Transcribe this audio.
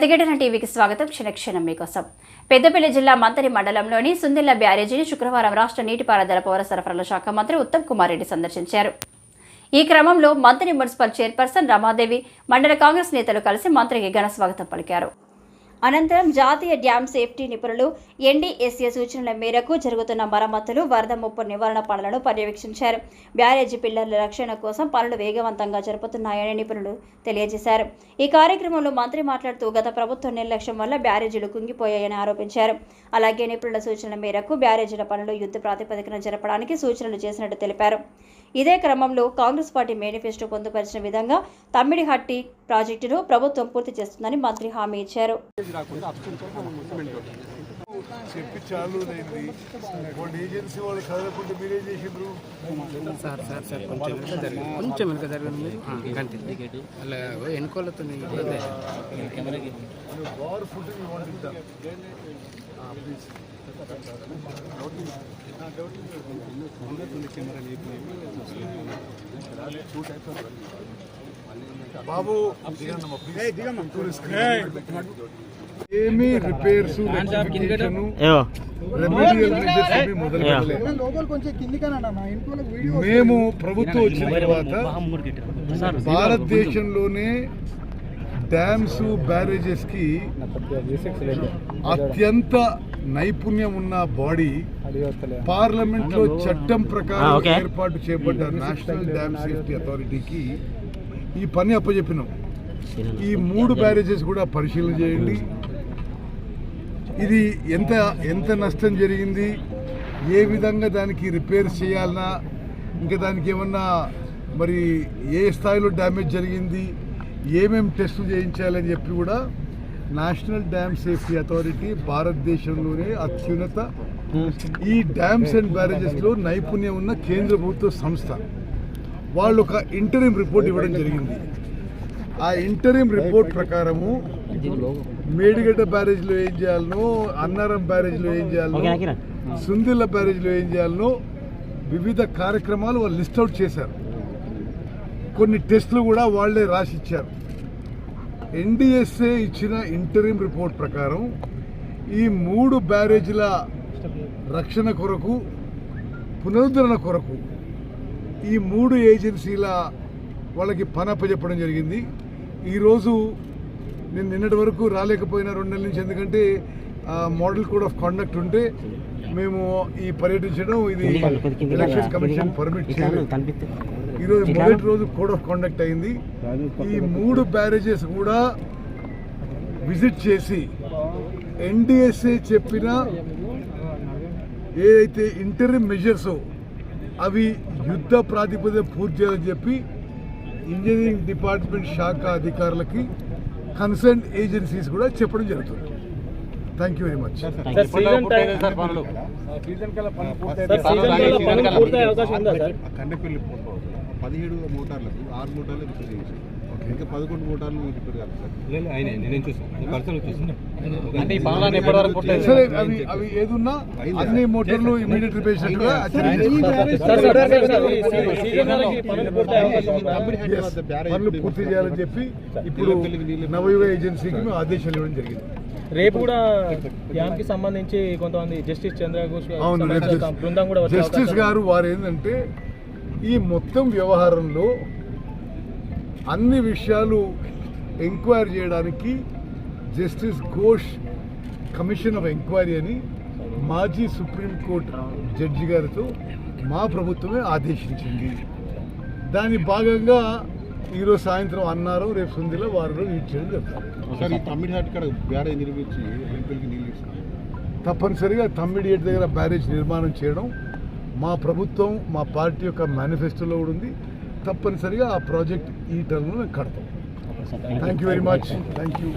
ప్రతిఘటన టీవీకి స్వాగతం. క్షణక్షణం మీకోసం. పెద్దపల్లి జిల్లా మంతరి మండలంలోని సుందిళ్ల బ్యారేజీని శుక్రవారం రాష్ట్ర నీటిపారుదల పౌర సరఫరాల శాఖ మంత్రి ఉత్తమ్ కుమార్ రెడ్డి సందర్శించారు. ఈ క్రమంలో మంతరి మున్సిపల్ చైర్పర్సన్ రమాదేవి, మండల కాంగ్రెస్ నేతలు కలిసి మంత్రికి ఘన స్వాగతం పలికారు. అనంతరం జాతీయ డ్యామ్ సేఫ్టీ నిపుణులు ఎన్డీఎస్ఏ సూచనల మేరకు జరుగుతున్న మరమ్మతులు, వరద ముప్పు నివారణ పనులను పర్యవేక్షించారు. బ్యారేజీ పిల్లర్ల రక్షణ కోసం పనులు వేగవంతంగా జరుపుతున్నాయని నిపుణులు తెలియజేశారు. ఈ కార్యక్రమంలో మంత్రి మాట్లాడుతూ గత ప్రభుత్వ నిర్లక్ష్యం వల్ల బ్యారేజీలు కుంగిపోయాయని ఆరోపించారు. అలాగే నిపుణుల సూచనల మేరకు బ్యారేజీల పనులు యుద్ధ ప్రాతిపదికన జరపడానికి సూచనలు చేసినట్టు తెలిపారు. ఇదే క్రమంలో కాంగ్రెస్ పార్టీ మేనిఫెస్టో పొందుపరిచిన విధంగా తమ్మిడిహట్టి ప్రాజెక్టును ప్రభుత్వం పూర్తి చేస్తుందని మంత్రి హామీ ఇచ్చారు. బాబు ఏమి రిపేర్స్ మేము ప్రభుత్వం వచ్చిన తర్వాత భారతదేశంలోనే డ్యామ్స్ బ్యారేజెస్ కి అత్యంత నైపుణ్యం ఉన్న బాడీ పార్లమెంట్ లో చట్టం ప్రకారం ఏర్పాటు చేయబడ్డ నేషనల్ డ్యామ్ సేఫ్టీ అథారిటీకి ఈ పని అప్పచెప్పినాం. ఈ 3 బ్యారేజెస్ కూడా పరిశీలన చేయండి. ఇది ఎంత నష్టం జరిగింది, ఏ విధంగా దానికి రిపేర్ చేయాలన్నా, ఇంకా దానికి ఏమన్నా మరి ఏ స్థాయిలో డ్యామేజ్ జరిగింది, ఏమేమి టెస్టులు చేయించాలని చెప్పి కూడా నేషనల్ డ్యామ్ సేఫ్టీ అథారిటీ భారతదేశంలోనే అత్యున్నత ఈ డ్యామ్స్ అండ్ బ్యారేజెస్లో నైపుణ్యం ఉన్న కేంద్ర ప్రభుత్వ సంస్థ. వాళ్ళు ఒక ఇంటరిమ్ రిపోర్ట్ ఇవ్వడం జరిగింది. ఆ ఇంటరిమ్ రిపోర్ట్ ప్రకారము మేడిగడ్డ బ్యారేజ్లో ఏం చేయాలనో, అన్నారం బ్యారేజ్లో ఏం చేయాలనో, సుందిళ్ల బ్యారేజ్లో ఏం చేయాలనో వివిధ కార్యక్రమాలు వాళ్ళు లిస్ట్ అవుట్ చేశారు. కొన్ని టెస్టులు కూడా వాళ్లే రాసిచ్చారు. ఎన్డీఎస్ఏ ఇచ్చిన ఇంటరిమ్ రిపోర్ట్ ప్రకారం ఈ 3 బ్యారేజీల రక్షణ కొరకు, పునరుద్ధరణ కొరకు ఈ 3 ఏజెన్సీల వాళ్ళకి పని అప్పచెప్పడం జరిగింది. ఈరోజు నేను నిన్నటి వరకు రాలేకపోయినా 2 నెలల నుంచి, ఎందుకంటే మోడల్ కోడ్ ఆఫ్ కాండక్ట్ ఉంటే మేము ఈ పర్యటించడం, ఇది ఎలక్షన్ కమిషన్ పర్మిట్ చేయలేదు. ఈరోజు మొదటి రోజు కోడ్ ఆఫ్ కాండక్ట్ అయింది. ఈ 3 బ్యారేజెస్ కూడా విజిట్ చేసి ఎన్డీఎస్ఏ చెప్పిన ఏదైతే ఇంటరిమ్ మెజర్స్ అవి యుద్ధ ప్రాతిపదికన పూర్తి చేయాలని చెప్పి ఇంజనీరింగ్ డిపార్ట్మెంట్ శాఖ అధికారులకి, కన్సర్న్ ఏజెన్సీస్ కూడా చెప్పడం జరుగుతుంది. Thank you very much. Kondapalli 17 మోటార్లకు 6 మోటార్లు రిపేర్ చేసి ఇంకా 11 మోటార్లు రిపేర్ కాదు సార్. అవి ఏదున్నా అన్ని మోటార్లు ఇమీడియట్ రిపేర్ పనులు పూర్తి చేయాలని చెప్పి ఇప్పుడు నవయుగ ఏజెన్సీకి మేము ఆదేశాలు ఇవ్వడం జరిగింది. రేపు కూడా డ్యామ్ కి సంబంధించి కొంతమంది జస్టిస్ చంద్రఘోష్ బృందం కూడా జస్టిస్ గారు వారు ఏంటంటే ఈ మొత్తం వ్యవహారంలో అన్ని విషయాలు ఎంక్వైరీ చేయడానికి justice Ghosh commission of enquiry అని మాజీ సుప్రీంకోర్టు జడ్జి గారితో మా ప్రభుత్వమే ఆదేశించింది. దాని భాగంగా ఈరోజు సాయంత్రం అన్నారు, రేపు సుందిలో వారిలో యూజ్ చేయడం జరుగుతుంది. తప్పనిసరిగా తమ్మిడిహట్టి దగ్గర బ్యారేజ్ నిర్మాణం చేయడం మా ప్రభుత్వం, మా పార్టీ యొక్క మేనిఫెస్టోలో కూడా ఉంది. తప్పనిసరిగా ఆ ప్రాజెక్ట్ ఈ టర్మ్లో మేము కడతాం. Thank you very much. Thank you.